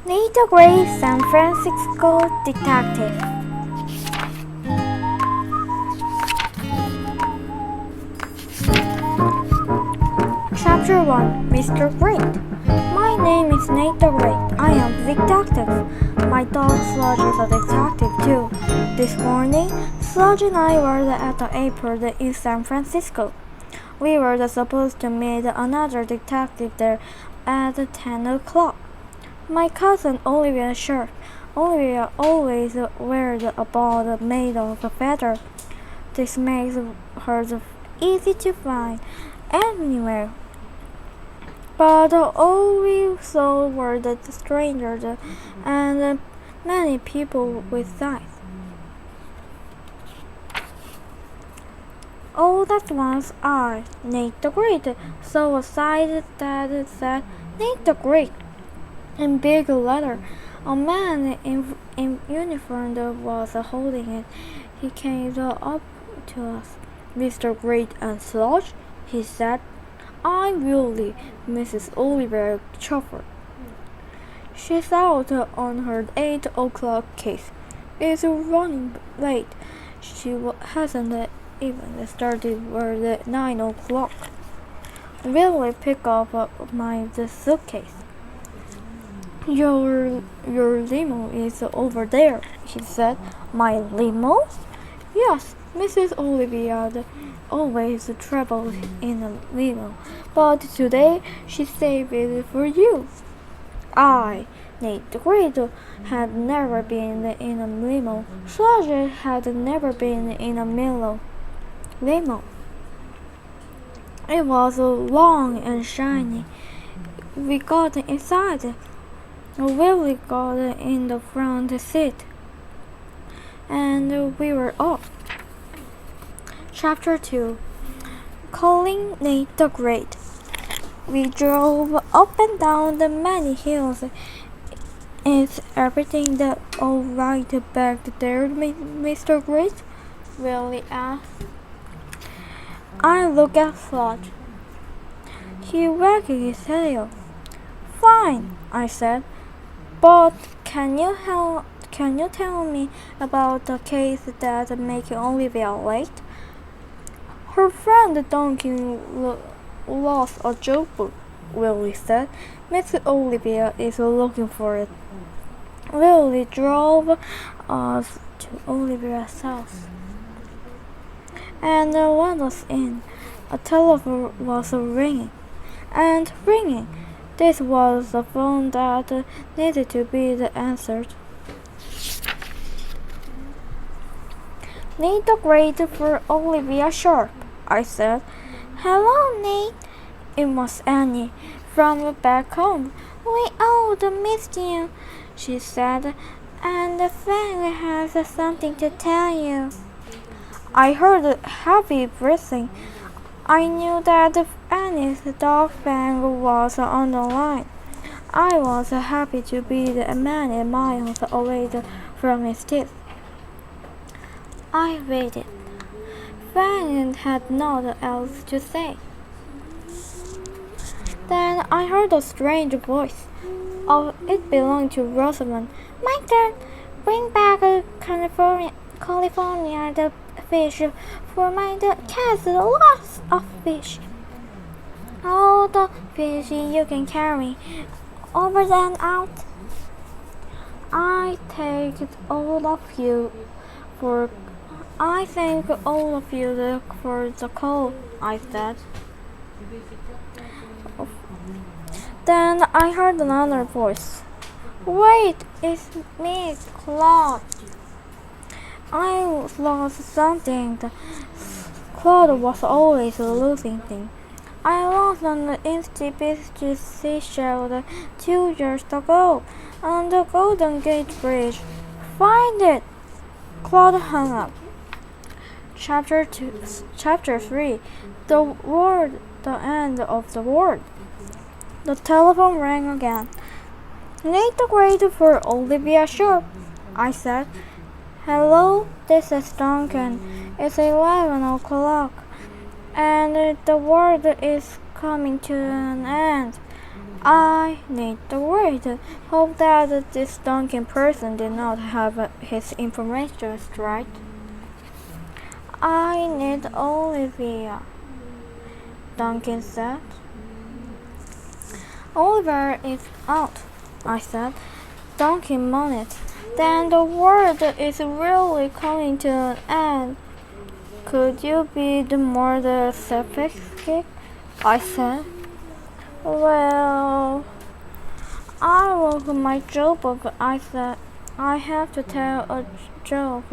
Nate the Great San Francisco Detective. Chapter 1 Mr. Great. My name is Nate the Great. I am the detective. My dog Sludge is a detective too. This morning, Sludge and I were at the airport in San Francisco. We were supposed to meet another detective there at 10 o'clock. My cousin Olivia's shirt. Olivia always wears a ball made of feather. This makes her easy to find anywhere. But all we saw were the strangers and many people with eyes. All at once I, Nate the Great, saw a sign that said Nate the Great in big letter. A man in uniform was holding it. He came up to us. Mr. Great and Sludge, he said. I'm really Mrs. Olivia Chopper. She's out on her 8 o'clock case. It's running late. She hasn't even started for the 9 o'clock. Will pick up my suitcase? Your limo is over there, he said. My limo? Yes, Mrs. Olivia always travels in a limo, but today she saved it for you. I, Nate the Great, had never been in a limo. Sludge had never been in a limo. It was long and shiny. We got inside. Willie got in the front seat, and we were off. Chapter 2 Calling Nate the Great. We drove up and down the many hills. Is everything all right back there, Mr. Great? Willie asked. I looked at Sludge. He wagged his tail. Fine, I said. But can you tell me about the case that made Olivia late? Her friend Donkey lost a joke book, Willie said. Miss Olivia is looking for it. Willie drove us to Olivia's house and let us in. A telephone was ringing and ringing. This was the phone that needed to be answered. Nate the Great for Olivia Sharp, I said. Hello, Nate. It was Annie from back home. We all missed you, she said, and Fang has something to tell you. I heard heavy breathing. I knew that Annie's dog Fang was on the line. I was happy to be many miles away from his teeth. I waited. Fang had nothing else to say. Then I heard a strange voice. Oh, it belonged to Rosamond. My turn. Bring back California the fish for my cat's lots of fish. All the fish you can carry, over and out. I thank all of you for the call, I said. Then I heard another voice. Wait, it's me, Claude. I lost something. Claude was always losing things. I lost an instant seashell 2 years ago on the Golden Gate Bridge. Find it! Claude hung up. Chapter 3 The end of the world. The telephone rang again. Nate the Great for Olivia Sharp, I said. Hello, this is Duncan. It's 11 o'clock, and the world is coming to an end. I need the word. Hope that this Duncan person did not have his information right. I need Olivia, Duncan said. Oliver is out, I said. Duncan moaned. Then the world is really coming to an end. Could you be more specific? I said. Well, I looked at my joke book. I said, I have to tell a joke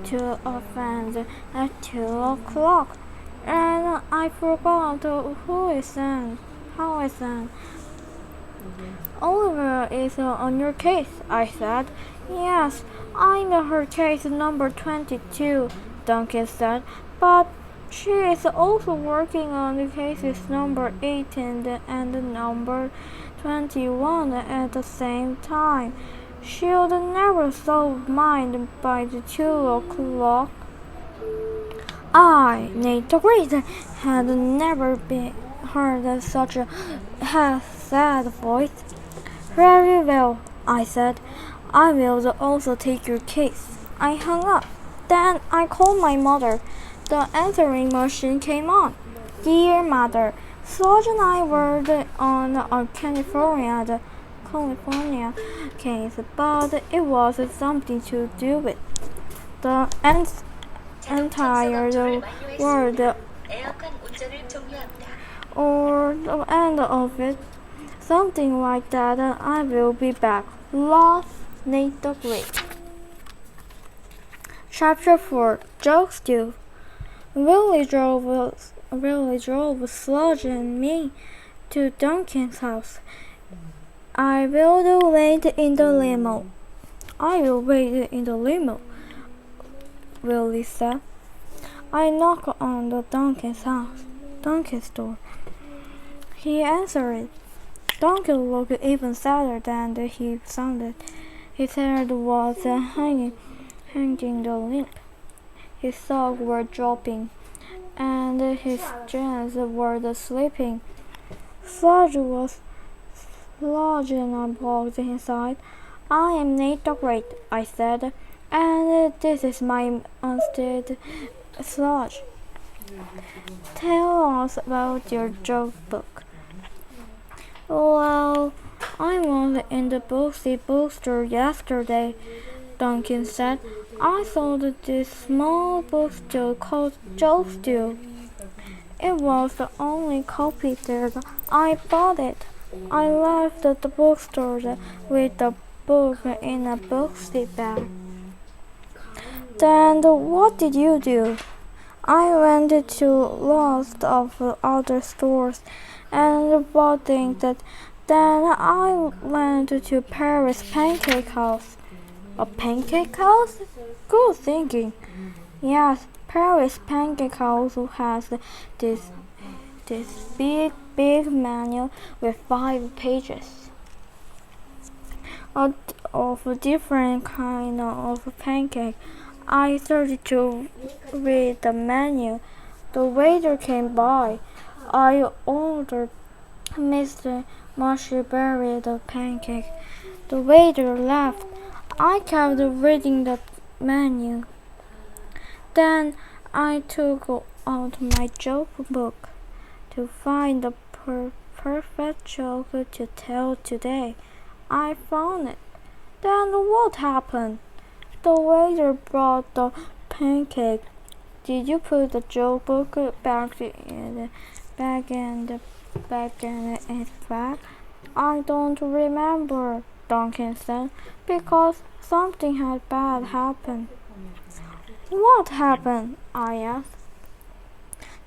to a friend at 2 o'clock. And I forgot how I sang. Oliver is on your case, I said. Yes, I'm her case number 22, Duncan said. But she is also working on the cases number 18 and number 21 at the same time. She'll never solve mine by the 2 o'clock. I, Nate the Great, had never been heard such a sad voice. Very well, I said. I will also take your case. I hung up. Then I called my mother. The answering machine came on. Dear Mother, Sludge and I were on a California case, but it was something to do with the entire world or the end of it. Something like that. I will be back. Love, Nate the Great. Chapter 4. Joke Stew. Willie drove Sludge and me to Duncan's house. I will wait in the limo. Willie said. I knocked on the Duncan's door. He answered. Duncan looked even sadder than he sounded. His hair was hanging limp. His socks were dropping, and his jeans were slipping. Sludge and I walked inside. I am Nate the Great, I said, and this is my unstead Sludge. Tell us about your joke book. Well, I was in the bookstore yesterday, Duncan said. I saw this small bookstore called Joke Stew. It was the only copy there. I bought it. I left the bookstore with the book in a bookstore bag. Then what did you do? I went to lots of other stores and bought things. Then I went to Paris Pancake House. A pancake house? Good thinking. Yes, Paris Pancake House has this big menu with 5 pages of different kind of pancake. I started to read the menu. The waiter came by. I ordered Mr. Mushy-berry the pancake. The waiter laughed. I kept reading the menu. Then I took out my joke book to find the perfect joke to tell today. I found it. Then what happened? The waiter brought the pancake. Did you put the joke book back in its bag? I don't remember, Duncan said, because something bad happened. What happened? I asked.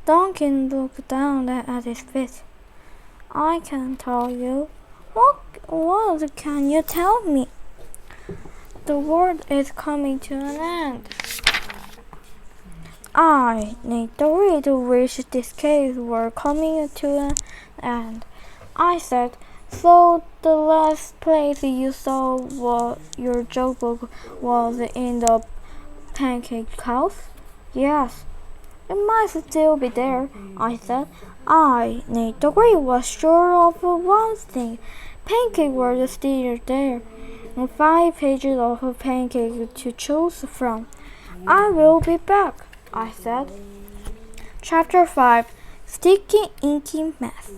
Duncan looked down at his feet. I can't tell you. What can you tell me? The world is coming to an end. I need the way to wish this case were coming to an end. I said, so the last place you saw your joke book was in the pancake house? Yes. It might still be there, I said. I, Nate the Great, was sure of one thing. Pancake were still there, and 5 pages of pancake to choose from. I will be back, I said. Chapter 5 Sticky Inky Mess.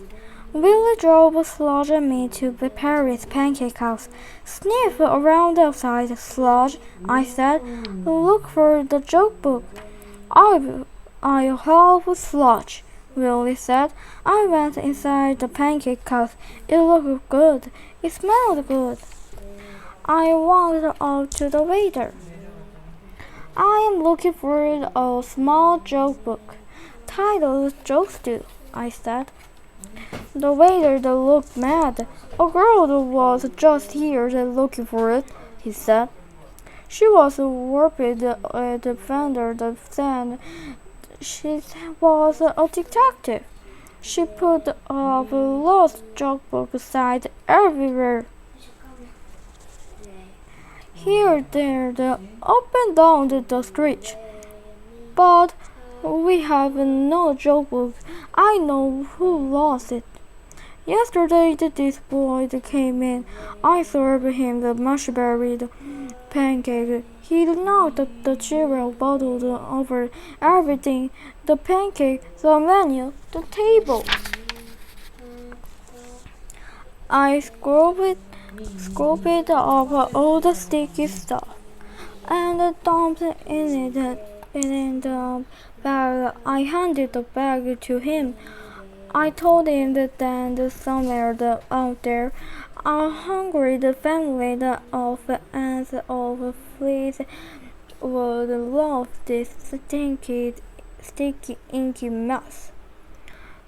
Willie drove Sludge and me to Paris Pancake House. Sniff around outside, Sludge, I said. Look for the joke book. I'll help Sludge, Willie said. I went inside the pancake house. It looked good. It smelled good. I walked up to the waiter. I am looking for a small joke book titled Jokes Do, I said. The waiter looked mad. A girl was just here looking for it, he said. She was worried at the vendor that said she was a detective. She put up a lost joke book signs everywhere. Here, there, up and down the street. But we have no joke book. I know who lost it. Yesterday this boy came in. I served him the mushberry pancake. He knocked the cereal bottle over everything. The pancake, the menu, the table. I scrubbed up all the sticky stuff and dumped it in the bag. I handed the bag to him. I told him that somewhere out there, a hungry family of ants of fleas would love this sticky, inky mess.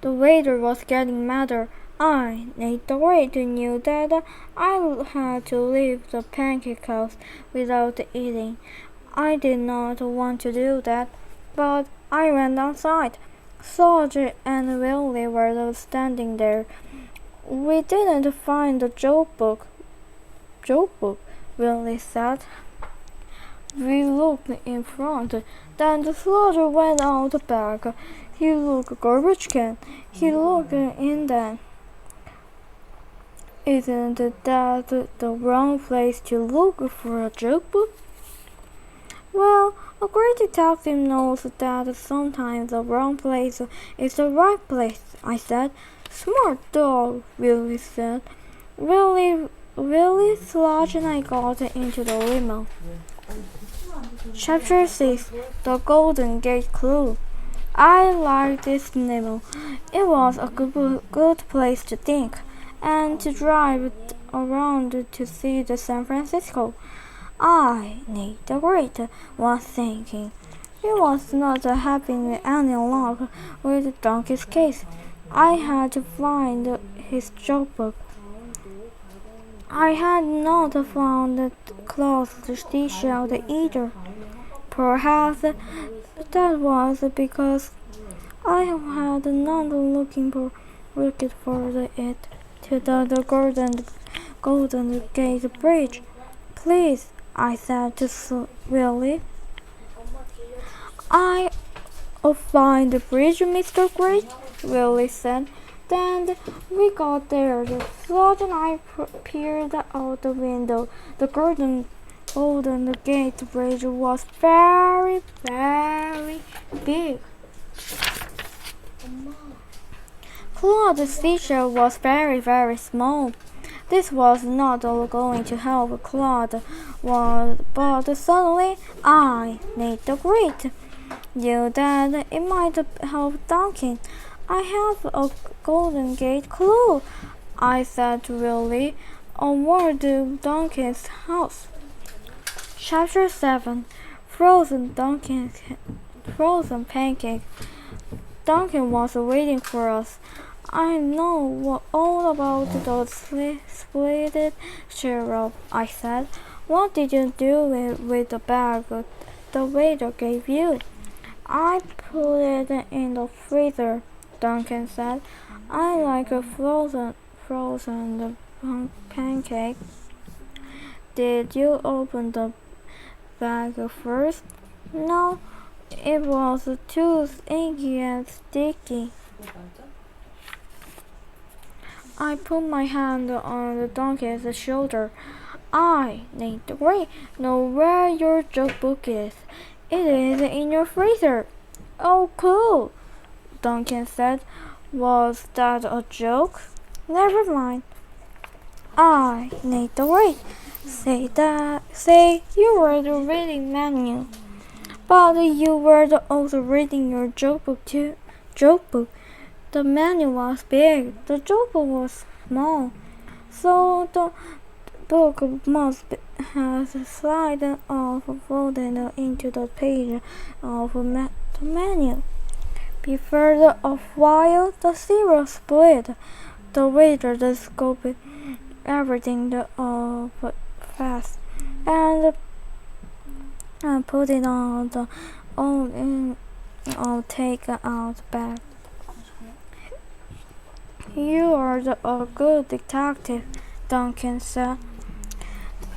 The waiter was getting madder. I, Nate the Great, knew that I had to leave the pancake house without eating. I did not want to do that, but I went outside. Sludge and Willie were standing there. We didn't find the joke book. Joke book, Willie said. We looked in front. Then the Sludge went out back. He looked garbage can. He looked in then. Isn't that the wrong place to look for a joke book? Well, a great detective knows that sometimes the wrong place is the right place, I said. Smart dog, Willie said. Willie, Sludge and I got into the limo. Chapter 6 The Golden Gate Clue. I liked this limo. It was a good place to think and to drive around to see the San Francisco. I, Nate the Great, was thinking. He was not having any luck with Donkey's case. I had to find his joke book. I had not found Claus the seashell either. Perhaps that was because I had not looked for it to the Golden Gate Bridge. Please, I said to Willie. I'll find the bridge, Mr. Great, Willie said. Then we got there. The Sludge and I peered out the window. The Golden Gate Bridge was very, very big. Claude's seashell was very, very small. This was not all going to help Claude, but suddenly I, Nate the Great, knew that it might help Duncan. I have a Golden Gate clue, I said to Willie, onward to Duncan's house. Chapter 7 Frozen Pancake. Duncan was waiting for us. I know all about those split syrup, I said. What did you do with the bag the waiter gave you? I put it in the freezer, Duncan said. I like a frozen pancake. Did you open the bag first? No, It was too inky and sticky. I put my hand on the donkey's shoulder. I, Nate the Great, know where your joke book is. It is in your freezer. Oh, cool, Duncan said. Was that a joke? Never mind. I, Nate the Great, say you were the reading manual. But you were also reading your joke book too. Joke book. The manual was big, the joke book was small. So the book must have slid off folded into the page of the manual. Before a while, the zero split. The reader scoped everything up fast and put it on the old take-out bag. You are a good detective, Duncan said,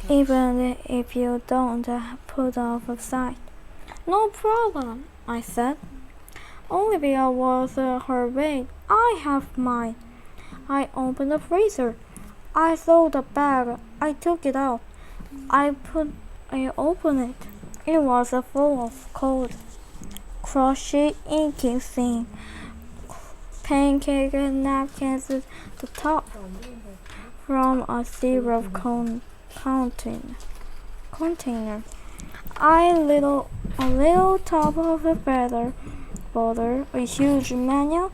even if you don't put off sight. No problem, I said. Olivia was her way. I have mine. I opened the freezer. I saw the bag. I took it out. I opened it. It was full of cold, crushy, inky thing. Pancake napkins at the top from a syrup container. A little top of a feather border, a huge manual,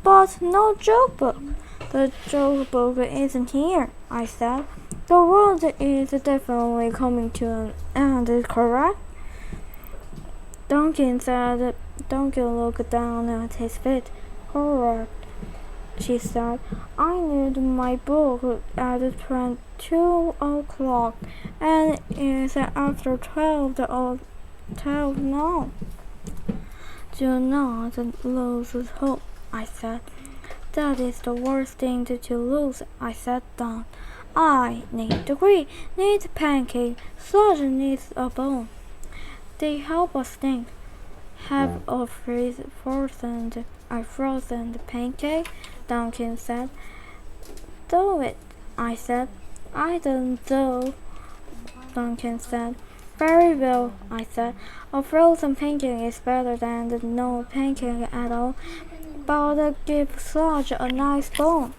but no joke book. The joke book isn't here, I said. The world is definitely coming to an end, correct? Duncan said. Duncan looked down at his feet. Correct, she said. I need my book at 2 o'clock, and it's after 12 now. Do not lose hope, I said. That is the worst thing to lose, I sat down. I need degree, need pancake, such needs a bone. They help us think. Have a frozen pancake, Duncan said. Do it, I said. I don't do, Duncan said. Very well, I said. A frozen pancake is better than no pancake at all, but give Sludge a nice bone.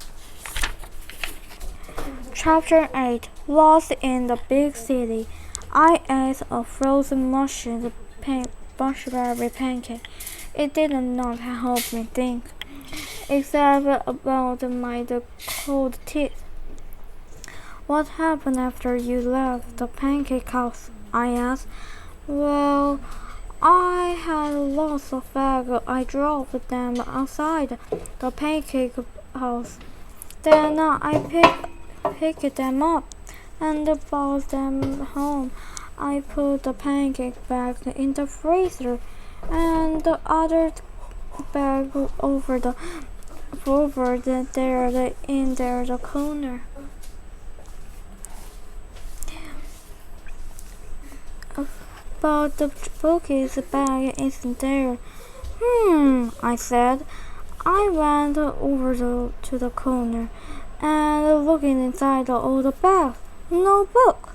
Chapter 8. Lost in the Big City. I ate a frozen mushy berry pancake. It did not help me think, except about my cold teeth. What happened after you left the pancake house? I asked. Well, I had lots of eggs. I dropped them outside the pancake house. Then I picked them up and brought them home. I put the pancake bag in the freezer and the other bag over there in the corner. But the book's bag isn't there. I said. I went over to the corner and looking inside the old bag. No book.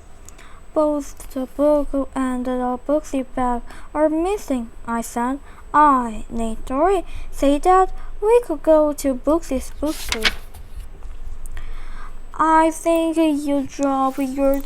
Both the book and the booksy bag are missing, I said. I, Nate Dory, say that we could go to Booksy's bookstore. I think you drop your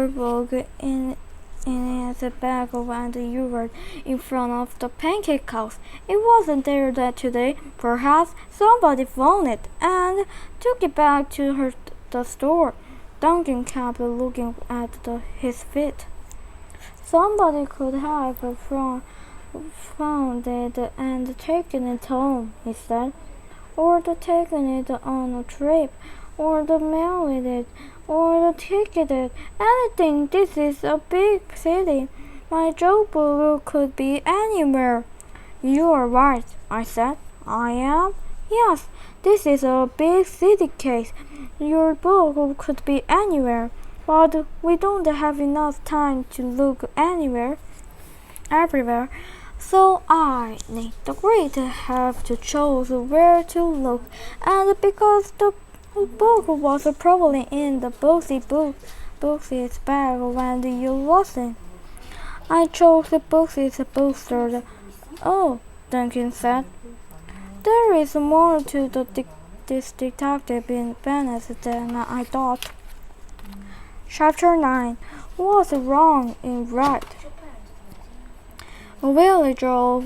book in its bag and you were in front of the pancake house. It wasn't there today. Perhaps somebody found it and took it back to the store. Duncan kept looking at his feet. Somebody could have found it and taken it home, he said, or taken it on a trip, or mailed it, or ticketed. Anything. This is a big city. My joke book could be anywhere. You are right, I said. I am? Yes, this is a big city case. Your book could be anywhere. but we don't have enough time to look everywhere. So I, Nate the Great, have to choose where to look, and because the book was probably in the book's bag when you lost it, I chose the book's bookstore. Oh, Duncan said. There is more to this detective in Venice than I thought. Chapter 9. What's wrong in right? Willie drove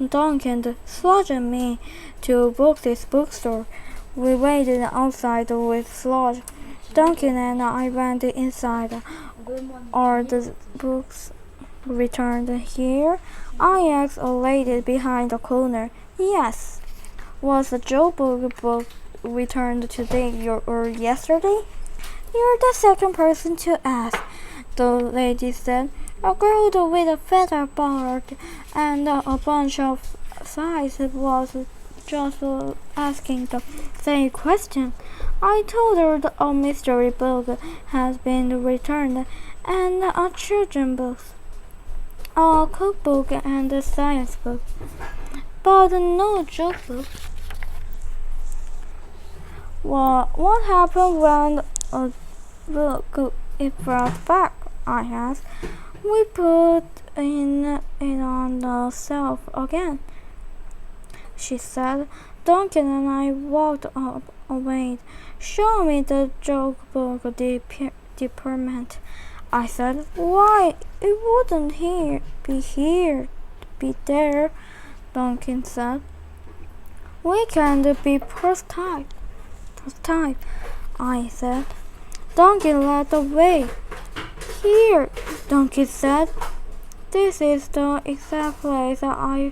Duncan, Sludge and me to Book's bookstore. We waited outside with Sludge. Duncan and I went inside. Are the books returned here? I asked a lady behind the corner. Yes. Was the joke book returned today or yesterday? You're the second person to ask, the lady said. A girl with a feather board and a bunch of size was just asking the same question. I told her that a mystery book has been returned and a children's book, a cookbook and a science book, but no joke book. What happened when a book is brought back? I asked. We put it on the shelf again, she said. Duncan and I walked up away. Show me the joke book department, I said. Why, it wouldn't be there, Duncan said. We can't be first time, I said. Duncan led the way. Here, Duncan said. This is the exact place I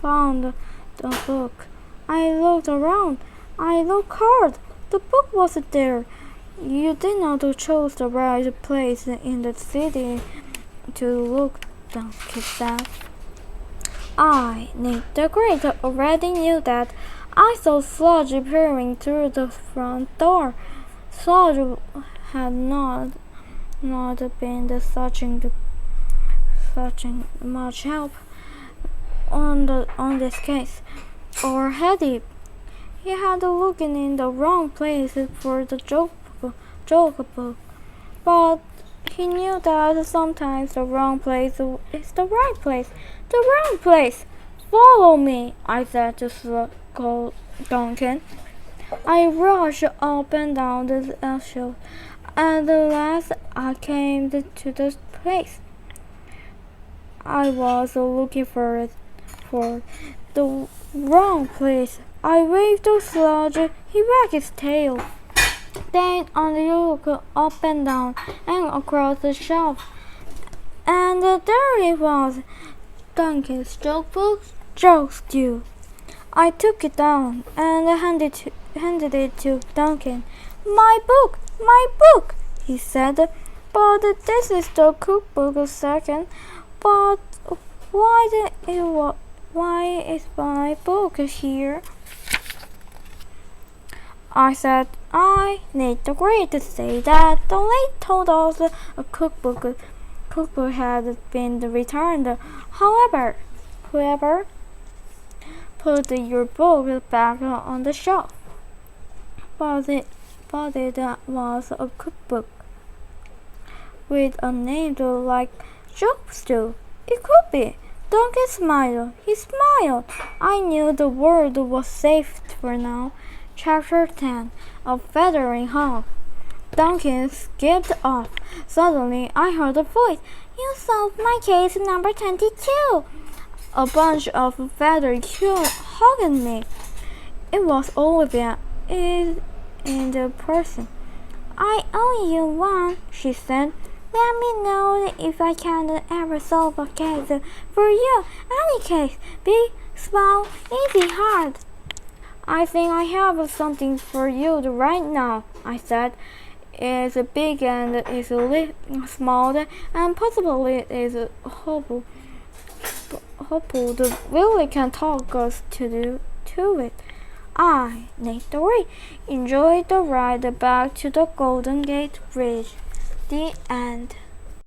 found the book. I looked around. I looked hard. The book wasn't there. You did not choose the right place in the city to look, Duncan said. I, Nate the Great, already knew that. I saw Sludge peering through the front door. Sludge had not been such much help on this case, or had he? He had looked in the wrong place for the joke book, but he knew that sometimes the wrong place is the right place. The wrong place. Follow me, I said to Duncan. I rushed up and down the shelf. At last I came to the place I was looking for the wrong place. I waved to Sludge. He wagged his tail. Then I looked up and down and across the shelf, and there it was, Duncan's joke book, Jokes Due. I took it down and handed it to Duncan. My book, he said. But this is the cookbook second. But why is my book here? I said, I need the Great to say that the lady told us a cookbook had been returned. However, whoever put your book back on the shelf. But it was a cookbook with a name like Joke Stew. It could be. Duncan smiled. He smiled. I knew the world was safe for now. Chapter 10. A Feathering Hog. Duncan skipped off. Suddenly, I heard a voice. You solved my case number 22. A bunch of feathered hugged me. It was Olivia in the person. I owe you one, she said. Let me know if I can ever solve a case for you. Any case, big, small, easy, hard. I think I have something for you right now, I said. It's big and it's small and possibly is hopeful. The Willie can talk us to it. I, Nate the Great, enjoyed the ride back to the Golden Gate Bridge. The end.